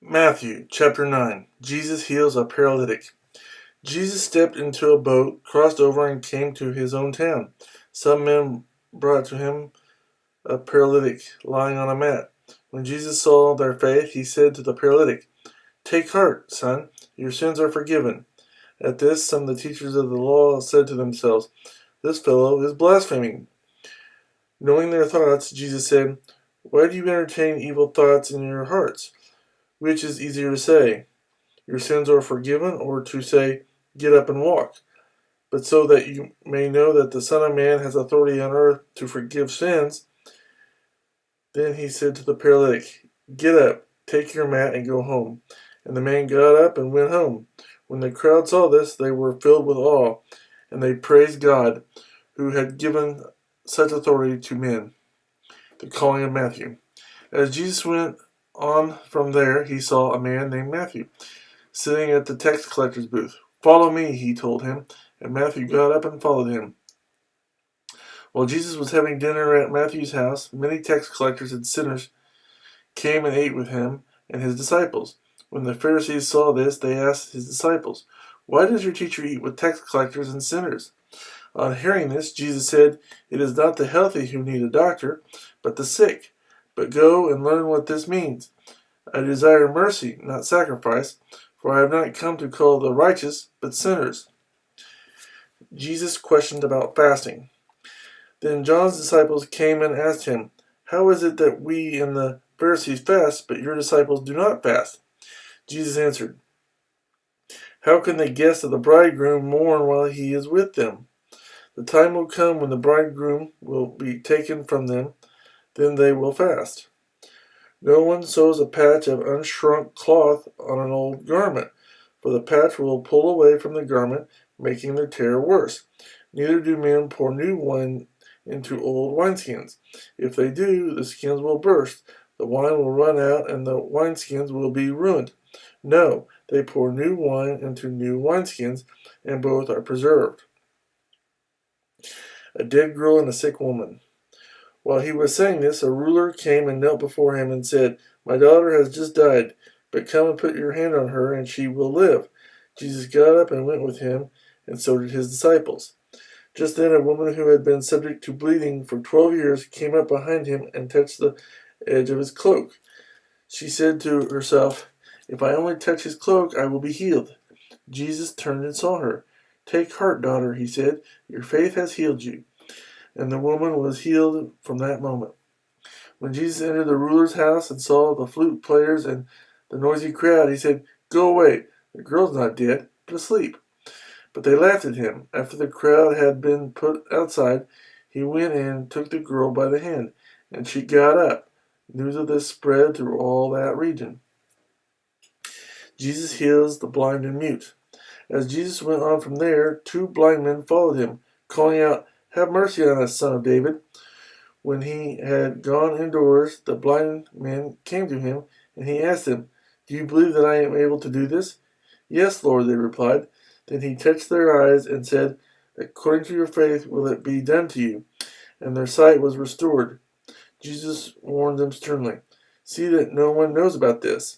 Matthew chapter 9. Jesus heals a paralytic. Jesus stepped into a boat, crossed over, and came to his own town. Some men brought to him a paralytic lying on a mat. When Jesus saw their faith, he said to the paralytic, "Take heart, son, your sins are forgiven." At this, some of the teachers of the law said to themselves, "This fellow is blaspheming." Knowing their thoughts, Jesus said, "Why do you entertain evil thoughts in your hearts? Which is easier to say, 'Your sins are forgiven,' or to say, 'Get up and walk'? But so that you may know that the Son of Man has authority on earth to forgive sins." Then he said to the paralytic, "Get up, take your mat, and go home." And the man got up and went home. When the crowd saw this, they were filled with awe, and they praised God, who had given such authority to men. The calling of Matthew. As Jesus went on from there, he saw a man named Matthew sitting at the tax collector's booth. "Follow me," he told him, and Matthew got up and followed him. While Jesus was having dinner at Matthew's house, many tax collectors and sinners came and ate with him and his disciples. When the Pharisees saw this, they asked his disciples, "Why does your teacher eat with tax collectors and sinners?" On hearing this, Jesus said, "It is not the healthy who need a doctor, but the sick. But go and learn what this means. I desire mercy, not sacrifice, for I have not come to call the righteous, but sinners." Jesus questioned about fasting. Then John's disciples came and asked him, "How is it that we and the Pharisees fast, but your disciples do not fast?" Jesus answered, "How can the guests of the bridegroom mourn while he is with them? The time will come when the bridegroom will be taken from them, then they will fast. No one sews a patch of unshrunk cloth on an old garment, for the patch will pull away from the garment, making the tear worse. Neither do men pour new wine into old wineskins. If they do, the skins will burst, the wine will run out, and the wineskins will be ruined. No, they pour new wine into new wineskins, and both are preserved." A dead girl and a sick woman. While he was saying this, a ruler came and knelt before him and said, "My daughter has just died, but come and put your hand on her, and she will live." Jesus got up and went with him, and so did his disciples. Just then a woman who had been subject to bleeding for 12 years came up behind him and touched the edge of his cloak. She said to herself, "If I only touch his cloak, I will be healed." Jesus turned and saw her. "Take heart, daughter," he said. "Your faith has healed you." And the woman was healed from that moment. When Jesus entered the ruler's house and saw the flute players and the noisy crowd, he said, "Go away, the girl's not dead, but asleep." But they laughed at him. After the crowd had been put outside, he went in and took the girl by the hand, and she got up. News of this spread through all that region. Jesus heals the blind and mute. As Jesus went on from there, two blind men followed him, calling out, "Have mercy on us, Son of David." When he had gone indoors, the blind men came to him, and he asked them, "Do you believe that I am able to do this?" "Yes, Lord," they replied. Then he touched their eyes and said, "According to your faith will it be done to you." And their sight was restored. Jesus warned them sternly, "See that no one knows about this."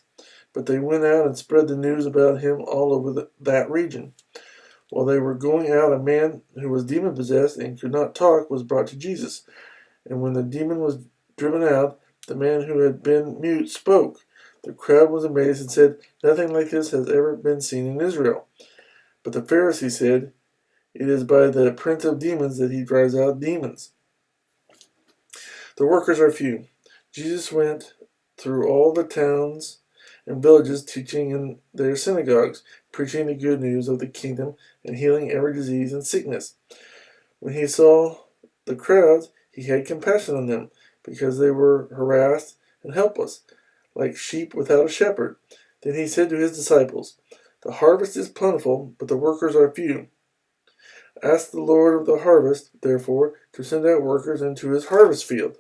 But they went out and spread the news about him all over that region. While they were going out, a man who was demon-possessed and could not talk was brought to Jesus. And when the demon was driven out, the man who had been mute spoke. The crowd was amazed and said, "Nothing like this has ever been seen in Israel." But the Pharisees said, "It is by the prince of demons that he drives out demons." The workers are few. Jesus went through all the towns and villages, teaching in their synagogues, preaching the good news of the kingdom, and healing every disease and sickness. When he saw the crowds, he had compassion on them, because they were harassed and helpless, like sheep without a shepherd. Then he said to his disciples, "The harvest is plentiful, but the workers are few. Ask the Lord of the harvest, therefore, to send out workers into his harvest field."